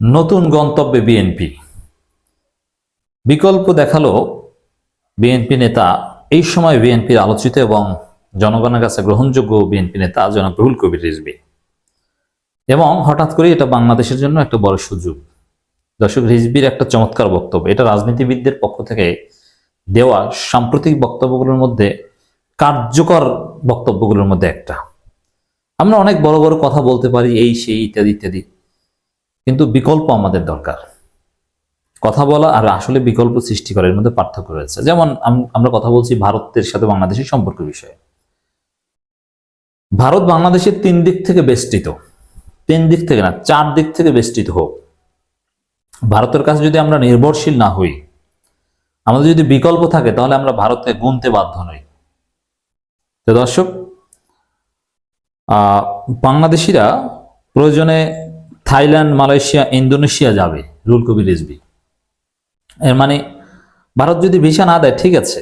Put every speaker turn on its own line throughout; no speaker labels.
নতুন গন্তব্যে বিএনপি বিকল্প দেখালো বিএনপি নেতা। এই সময় বিএনপির আলোচিত এবং জনগণের কাছে গ্রহণযোগ্য বিএনপি নেতা জনাব রুহুল কবির রিজভী, এবং হঠাৎ করে এটা বাংলাদেশের জন্য একটা বড় সুযোগ। দর্শক, রিজভীর একটা চমৎকার বক্তব্য, এটা রাজনীতিবিদদের পক্ষ থেকে দেওয়া সাম্প্রতিক বক্তব্যগুলোর মধ্যে কার্যকর বক্তব্যগুলোর মধ্যে একটা। আমরা অনেক বড় বড় কথা বলতে পারি, এই সেই ইত্যাদি ইত্যাদি, কিন্তু বিকল্প আমাদের দরকার। কথা বলা আর আসলে বিকল্প সৃষ্টি করার মধ্যে পার্থক্য রয়েছে। যেমন আমরা কথা বলছি ভারতের সাথে বাংলাদেশের সম্পর্ক বিষয়ে। ভারত বাংলাদেশের তিন দিক থেকে বেষ্টিত, তিন দিক থেকে না, চার দিক থেকে বেষ্টিত হোক। ভারতের কাছে যদি আমরা নির্ভরশীল না হই, আমাদের যদি বিকল্প থাকে, তাহলে আমরা ভারতকে গুনতে বাধ্য নই। তো দর্শক, বাংলাদেশিরা প্রয়োজনে থাইল্যান্ড, মালয়েশিয়া, ইন্দোনেশিয়া যাবে রুহুল কবির রিজভী। এর মানে ভারত যদি ভিসা না দেয়, ঠিক আছে,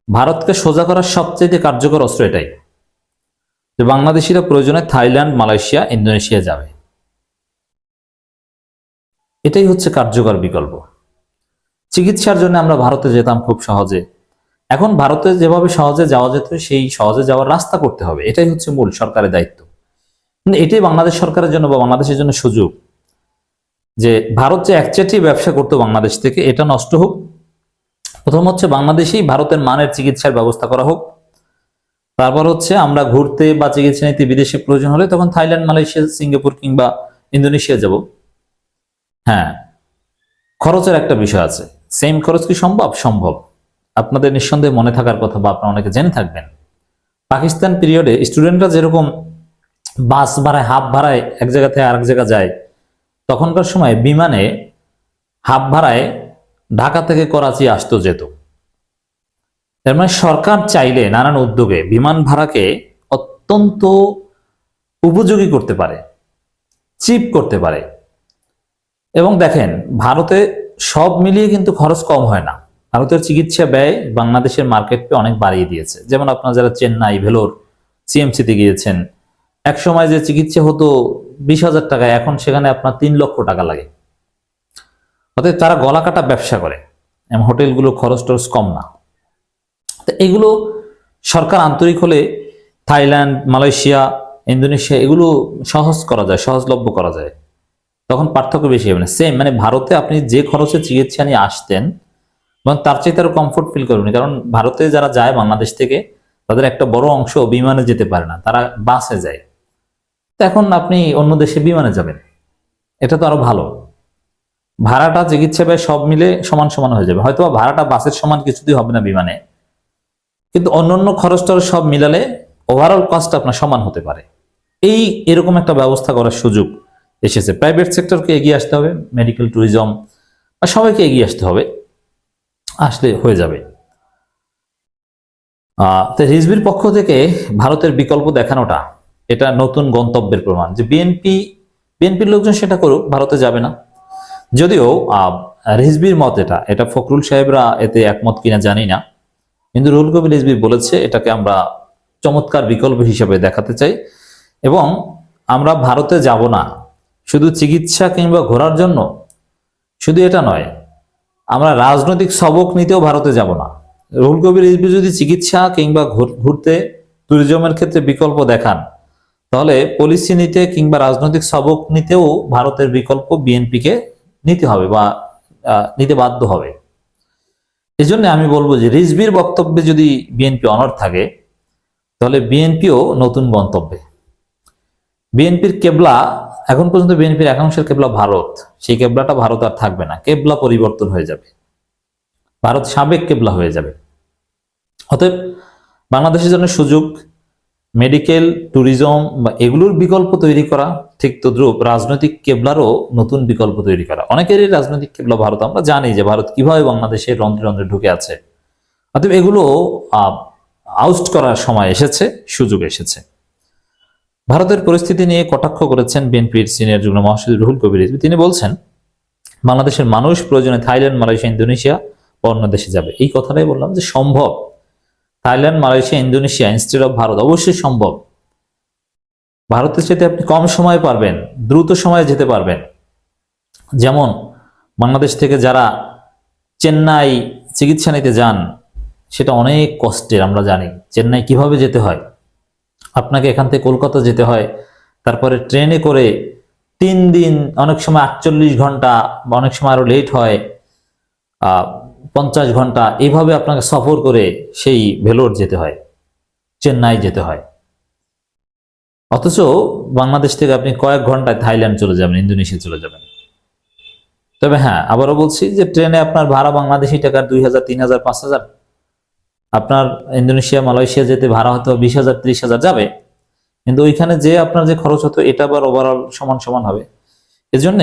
ভারতকে সোজা করার সবচেয়ে কার্যকর অস্ত্র এটাই যে বাংলাদেশিরা প্রয়োজনে থাইল্যান্ড, মালয়েশিয়া, ইন্দোনেশিয়া যাবে। এটাই হচ্ছে কার্যকর বিকল্প। চিকিৎসার জন্য আমরা ভারতে যেতাম খুব সহজে, এখন ভারতে যেভাবে সহজে যাওয়া যেত, সেই সহজে যাওয়ার রাস্তা করতে হবে। এটাই হচ্ছে মূল সরকারের দায়িত্ব। এটাই বাংলাদেশ সরকারের জন্য বা বাংলাদেশের জন্য সুযোগ যে ভারত যে একচেটি ব্যবসা করতো বাংলাদেশ থেকে, এটা নষ্ট হোক। প্রথম হচ্ছে বাংলাদেশেই ভারতের মানের চিকিৎসার ব্যবস্থা করা হোক। তারপর হচ্ছে আমরা ঘুরতে বা চিকিৎসা নিতে বিদেশে প্রয়োজন হলে তখন থাইল্যান্ড, মালয়েশিয়া, সিঙ্গাপুর কিংবা ইন্দোনেশিয়া যাব। হ্যাঁ, খরচের একটা বিষয় আছে। সেম খরচ কি সম্ভব? সম্ভব। আপনাদের নিঃসন্দেহে মনে থাকার কথা, বা আপনারা অনেকে জেনে থাকবেন, পাকিস্তান পিরিয়ডে স্টুডেন্টরা যেরকম বাস ভাড়ায়, হাফ ভাড়ায় এক জায়গা থেকে আরেক জায়গা যায়, তখনকার সময় বিমানে হাফ ভাড়ায় ঢাকা থেকে করাচি আসতো যেত। এর মানে সরকার চাইলে নানান উদ্যোগে বিমান ভাড়াকে অত্যন্ত উপযোগী করতে পারে, চিপ করতে পারে। এবং দেখেন, ভারতে সব মিলিয়ে কিন্তু খরচ কম হয় না। ভারতের চিকিৎসা ব্যয় বাংলাদেশের মার্কেটকে অনেক বাড়িয়ে দিয়েছে। যেমন আপনারা যারা চেন্নাই, ভেলোর, সিএমসিতে গিয়েছেন, এক সময় যে চিকিৎসা হতো 20,000 টাকায়, এখন সেখানে আপনার 3 লক্ষ টাকা লাগে। অতএব তারা গলা কাটা ব্যবসা করে, এবং হোটেলগুলো খরচ টরচ কম না। তো এগুলো সরকার আন্তরিক হলে থাইল্যান্ড, মালয়েশিয়া, ইন্দোনেশিয়া এগুলো সহজ করা যায়, সহজলভ্য করা যায়, তখন পার্থক্য বেশি হবে না। সেম মানে ভারতে আপনি যে খরচে চিকিৎসা নিয়ে আসতেন, এবং তার চেয়ে তারা কমফোর্ট ফিল করবেন। কারণ ভারতে যারা যায় বাংলাদেশ থেকে, তাদের একটা বড় অংশ বিমানে যেতে পারে না, তারা বাসে যায়। তো এখন আপনি অন্য দেশে বিমানে যাবেন, এটা তো আরো ভালো। ভাড়াটা, চিকিৎসা ব্যয় সব মিলে সমান সমান হয়ে যাবে। হয়তো ভাড়াটা বাসের সমান কিছুতেই হবে না বিমানে, কিন্তু অন্যান্য খরচটা সব মিলালে ওভারঅল কস্ট আপনার সমান হতে পারে। এরকম একটা ব্যবস্থা করার সুযোগ এসেছে। প্রাইভেট সেক্টরকে এগিয়ে আসতে হবে, মেডিকেল, ট্যুরিজম, সবাইকে এগিয়ে আসতে হবে, আসলে হয়ে যাবে। তো রিজভির পক্ষ থেকে ভারতের বিকল্প দেখানোটা, এটা নতুন গন্তব্যের প্রমাণ যে বিএনপির লোকজন সেটা করুক, ভারতে যাবে না। যদিও রিজভির মত এটা ফখরুল সাহেবরা এতে একমত কিনা জানি না, কিন্তু রুহুল কবির রিজভী বলেছে এটাকে আমরা চমৎকার বিকল্প হিসেবে দেখাতে চাই, এবং আমরা ভারতে যাব না শুধু চিকিৎসা কিংবা ঘোরার জন্য। শুধু এটা নয়, আমরা রাজনৈতিক সবক নিতেও ভারতে যাব না। রুহুল কবির রিজভী যদি চিকিৎসা কিংবা ঘুরতে, ট্যুরিজমের ক্ষেত্রে বিকল্প দেখান, তাহলে পলিসি নিতে কিংবা রাজনৈতিক সবক নিতেও ভারতের বিকল্প বিএনপিকে নিতে হবে বা নিতে বাধ্য হবে। এজন্য আমি বলবো যে রিজভির বক্তব্যে যদি বিএনপি অনড় থাকে, তাহলে বিএনপিও নতুন গন্তব্যে। বিএনপির কেবলা, এখন পর্যন্ত বিএনপির একাংশের কেবলা ভারত, সেই কেবলাটা ভারত আর থাকবে না, কেবলা পরিবর্তন হয়ে যাবে, ভারত সাবেক কেবলা হয়ে যাবে। অতএব বাংলাদেশের জন্য সুযোগ মেডিকেল, ট্যুরিজম বা এগুলোর বিকল্প তৈরি করা, ঠিক তদ্রুপ রাজনৈতিক কেবলারও নতুন বিকল্প তৈরি করা। অনেকেরই রাজনৈতিক কেবলা ভারত, আমরা জানি যে ভারত কিভাবে বাংলাদেশের রন্ধ্রে রন্ধ্রে ঢুকে আছে। অতএব এগুলো আউস্ট করার সময় এসেছে, সুযোগ এসেছে। ভারতের পরিস্থিতি নিয়ে কটাক্ষ করেছেন বিএনপির সিনিয়র যুগ্ম মহাসচিব রুহুল কবির রিজভী। তিনি বলছেন, বাংলাদেশের মানুষ প্রয়োজনে থাইল্যান্ড, মালয়েশিয়া, ইন্দোনেশিয়া বা অন্য দেশে যাবে। এই কথাটাই বললাম যে সম্ভব। Thailand, Malaysia, Indonesia instead of Bharat অবশ্যই সম্ভব। ভারতের সাথে আপনি কম সময়ে পারবেন, দ্রুত সময়ে যেতে পারবেন। যেমন বাংলাদেশ থেকে যারা চেন্নাই চিকিৎসা নিতে যান, সেটা অনেক কষ্টের। আমরা জানি চেন্নাই কিভাবে যেতে হয়। আপনাকে এখান থেকে কলকাতা যেতে হয়, তারপরে ট্রেনে করে 3 দিন, অনেক সময় 48 ঘন্টা, বা অনেক সময় আরো লেট হয় 50 ঘন্টা, এইভাবে আপনাকে সফর করে সেই ভেলোর যেতে হয়, চেন্নাই যেতে হয়। অথচ বাংলাদেশ থেকে আপনি কয়েক ঘন্টায় থাইল্যান্ড চলে যাবেন, ইন্দোনেশিয়া চলে যাবেন। তবে হ্যাঁ, আবারও বলছি যে ট্রেনে আপনার ভাড়া বাংলাদেশি টাকার 2000, 3000, 5000। আপনার ইন্দোনেশিয়া, মালয়েশিয়া যেতে ভাড়া হয়তো 20,000, 30,000 যাবে, কিন্তু ওইখানে যে আপনার যে খরচ হতো এটা আবার ওভারঅল সমান সমান হবে। এজন্য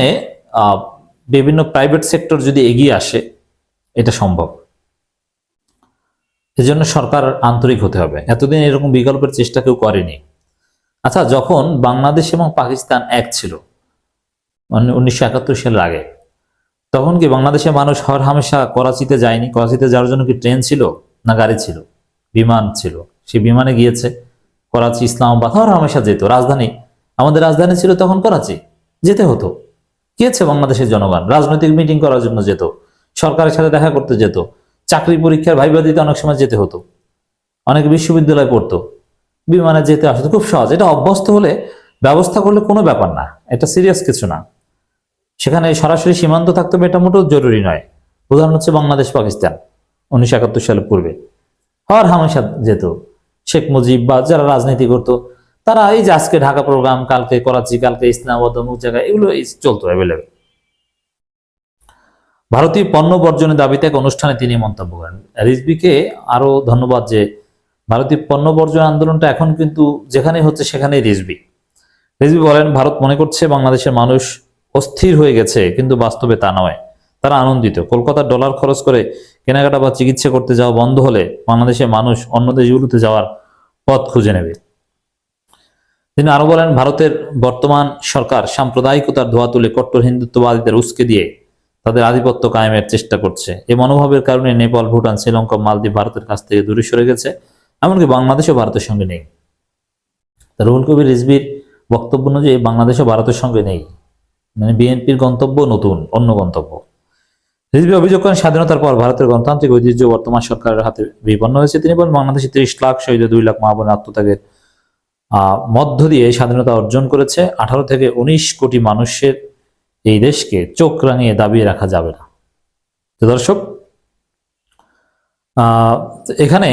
বিভিন্ন প্রাইভেট সেক্টর যদি এগিয়ে আসে, এটা সম্ভব। এজন্য সরকার আন্তরিক হতে হবে। এতদিন এরকম বিকল্পের চেষ্টা কেউ করেনি। আচ্ছা, যখন বাংলাদেশ এবং পাকিস্তান এক ছিল, মানে 1971 সালের আগে, তখন কি বাংলাদেশের মানুষ হর হামেশা করাচিতে যায়নি? করাচিতে যাওয়ার জন্য কি ট্রেন ছিল, না গাড়ি ছিল, বিমান ছিল? সে বিমানে গিয়েছে, করাচি, ইসলামাবাদ হর হামেশা যেত। রাজধানী, আমাদের রাজধানী ছিল তখন করাচি, যেতে হতো। গিয়েছে বাংলাদেশের জনগণ, রাজনৈতিক মিটিং করার জন্য যেত, সরকারের সাথে দেখা করতে যেত, চাকরি পরীক্ষার ভাইবা দিতে অনেক সময় যেতে হতো, অনেকে বিশ্ববিদ্যালয়ে পড়তো, বিমানে যেতে আসতো খুব সহজ। এটা অভ্যস্ত হলে, ব্যবস্থা করলে কোনো ব্যাপার না, এটা সিরিয়াস কিছু না। সেখানে সরাসরি সীমান্ত থাকতে হবে এটা মোটেও জরুরি নয়। উদাহরণ হচ্ছে বাংলাদেশ পাকিস্তান 1971 সালের পূর্বে হর হামেশা যেত। শেখ মুজিব বা যারা রাজনীতি করতো, তারা এই যে আজকে ঢাকা প্রোগ্রাম, কালকে করাচি, কালকে ইসলামাবাদ, অমুক জায়গায়, এগুলো চলতো অ্যাভেলেবেল। ভারতীয় পণ্য বর্জনের দাবিতে এক অনুষ্ঠানে তিনি মন্তব্য করেন। রিজভিকে আরো ধন্যবাদ যে ভারতীয় পণ্য বর্জন আন্দোলনটা এখন কিন্তু যেখানে হচ্ছে সেখানেই রিজভি বলেন, ভারত মনে করছে বাংলাদেশের মানুষ অস্থির হয়ে গেছে, কিন্তু বাস্তবে তা নয়। তারা আনন্দিত। কলকাতার ডলার খরচ করে কেনাকাটা বা চিকিৎসা করতে যাওয়া বন্ধ হলে বাংলাদেশের মানুষ অন্য দেশগুলোতে যাওয়ার পথ খুঁজে নেবে। তিনি আরো বলেন, ভারতের বর্তমান সরকার সাম্প্রদায়িকতার ধোয়া তুলে কট্টর হিন্দুত্ববাদীদের উস্কে দিয়ে তাদের আধিপত্য কায়েমের চেষ্টা করছে। এই মনোভাবের কারণে নেপাল, ভুটান, শ্রীলঙ্কা, মালদ্বীপ ভারতের কাছ থেকে দূরে সরে গেছে, এমনকি বাংলাদেশও ভারতের সঙ্গে নেই। রুহুল কবির রিজভির বক্তব্য অনুযায়ী বাংলাদেশও ভারতের সঙ্গে নেই, মানে বিএনপির গন্তব্য নতুন, অন্য গন্তব্য। রিজভি অভিযোগ করেন, স্বাধীনতার পর ভারতের গণতান্ত্রিক ঐতিহ্য বর্তমান সরকারের হাতে বিপন্ন হয়েছে। তিনি বলেন, বাংলাদেশে 30 লাখ শহীদ, 2 লাখ মা বোনের আত্মত্যাগের মধ্য দিয়ে স্বাধীনতা অর্জন করেছে। 18 থেকে 19 কোটি মানুষের এই দেশকে চোখ রাঙিয়ে দাবিয়ে রাখা যাবে না। তো দর্শক, এখানে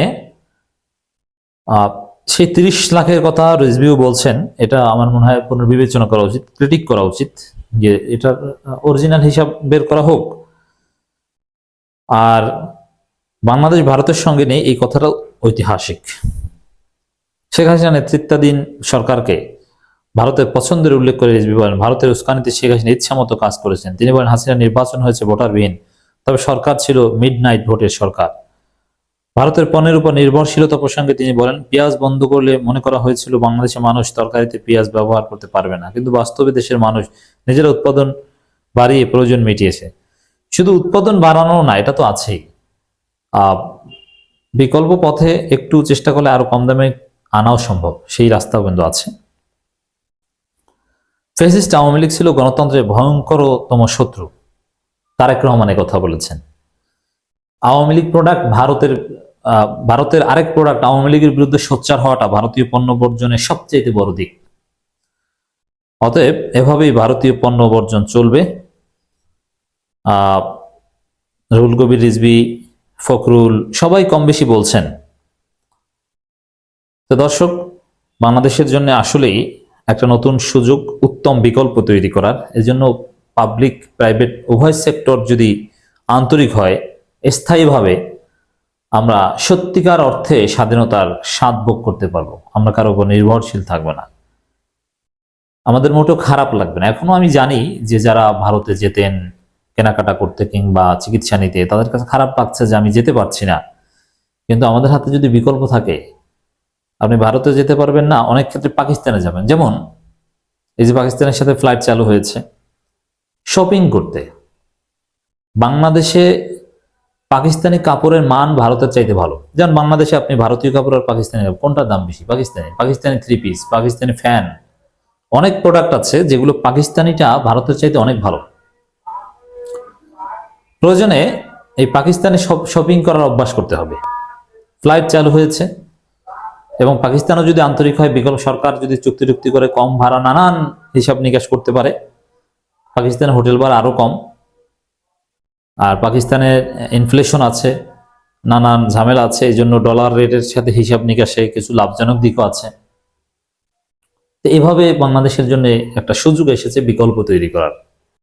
সেই 30 লাখের কথা রিজভিও বলছেন, এটা আমার মনে হয় পুনর্বিবেচনা করা উচিত, ক্রিটিক করা উচিত, যে এটার অরিজিনাল হিসাব বের করা হোক। আর বাংলাদেশ ভারতের সঙ্গে নেই, এই কথাটা ঐতিহাসিক। শেখ হাসিনা নেতৃত্বাধীন সরকারকে ভারতের পছন্দের উল্লেখ করে রিজভি বলেন, ভারতের উস্কানিতে শেখ হাসিনা ইচ্ছা মতো কাজ করেছেন। তিনি বলেন, হাসিনা নির্বাচন হয়েছে ভোটারবিহীন, তবে সরকার ছিল মিডনাইট ভোটের সরকার। ভারতের পণ্যের উপর নির্ভরশীলতা প্রসঙ্গে তিনি বলেন, পেঁয়াজ বন্ধ করলে মনে করা হয়েছিল বাংলাদেশের মানুষ তরকারিতে পেঁয়াজ ব্যবহার করতে পারবে না, কিন্তু বাস্তবে দেশের মানুষ নিজেরা উৎপাদন বাড়িয়ে প্রয়োজন মিটিয়েছে। শুধু উৎপাদন বাড়ানো না, এটা তো আছেই, বিকল্প পথে একটু চেষ্টা করলে আরো কম দামে আনাও সম্ভব, সেই রাস্তাও কিন্তু আছে। ফ্যাসিস্ট আওয়ামী লীগ ছিল গণতন্ত্রের ভয়ঙ্করতম শত্রু, তারেক রহমানের কথা বলেছেন। আওয়ামী লীগ প্রোডাক্ট ভারতের আরেক প্রোডাক্ট আওয়ামী লীগের বিরুদ্ধে সোচ্চার হওয়াটা ভারতীয় পণ্য বর্জনের সবচেয়ে বড় দিক। অতএব এভাবেই ভারতীয় পণ্য বর্জন চলবে। রুহুল কবির রিজভি, ফখরুল সবাই কম বেশি বলছেন। তো দর্শক, বাংলাদেশের জন্য আসলেই একটা নতুন সুযোগ, উত্তম বিকল্প তৈরি করার। এজন্য পাবলিক প্রাইভেট উভয় সেক্টর যদি আন্তরিক হয়, স্থায়ীভাবে আমরা সত্যিকার অর্থে স্বাধীনতার স্বাদ ভোগ করতে পারবো। আমরা কারো উপর নির্ভরশীল থাকবো না, আমাদের মোটেও খারাপ লাগবে না। এখনো আমি জানি যে যারা ভারতে যেতেন কেনাকাটা করতে কিংবা চিকিৎসা নিতে, তাদের কাছে খারাপ লাগছে যে আমি যেতে পারছি না, কিন্তু আমাদের হাতে যদি বিকল্প থাকে, আপনি ভারতে যেতে পারবেন না, অনেক ক্ষেত্রে পাকিস্তানে যাবেন। যেমন এই যে পাকিস্তানের সাথে ফ্লাইট চালু হয়েছে শপিং করতে, বাংলাদেশে পাকিস্তানি কাপড়ের মান ভারতের চাইতে ভালো। যেমন বাংলাদেশে আপনি ভারতীয় কাপড় আর পাকিস্তানি কোনটার দাম বেশি? পাকিস্তানি 3 পিস, পাকিস্তানি ফ্যান, অনেক প্রোডাক্ট আছে যেগুলো পাকিস্তানিটা ভারতের চাইতে অনেক ভালো। প্রয়োজনে এই পাকিস্তানে শপিং করার অভ্যাস করতে হবে। ফ্লাইট চালু হয়েছে এবং পাকিস্তানও যদি আন্তরিক হয়, বিকল্প সরকার যদি চুক্তি করে কম ভাড়া নানান হিসাব নিকাশ করতে পারে, পাকিস্তানের হোটেল ভাড়া আরো কম। আর পাকিস্তানের ইনফ্লেশন আছে, নানান ঝামেলা আছে, এই জন্য ডলার রেটের সাথে হিসাব নিকাশে কিছু লাভজনক দিকও আছে। তো এভাবে বাংলাদেশের জন্য একটা সুযোগ এসেছে বিকল্প তৈরি করার।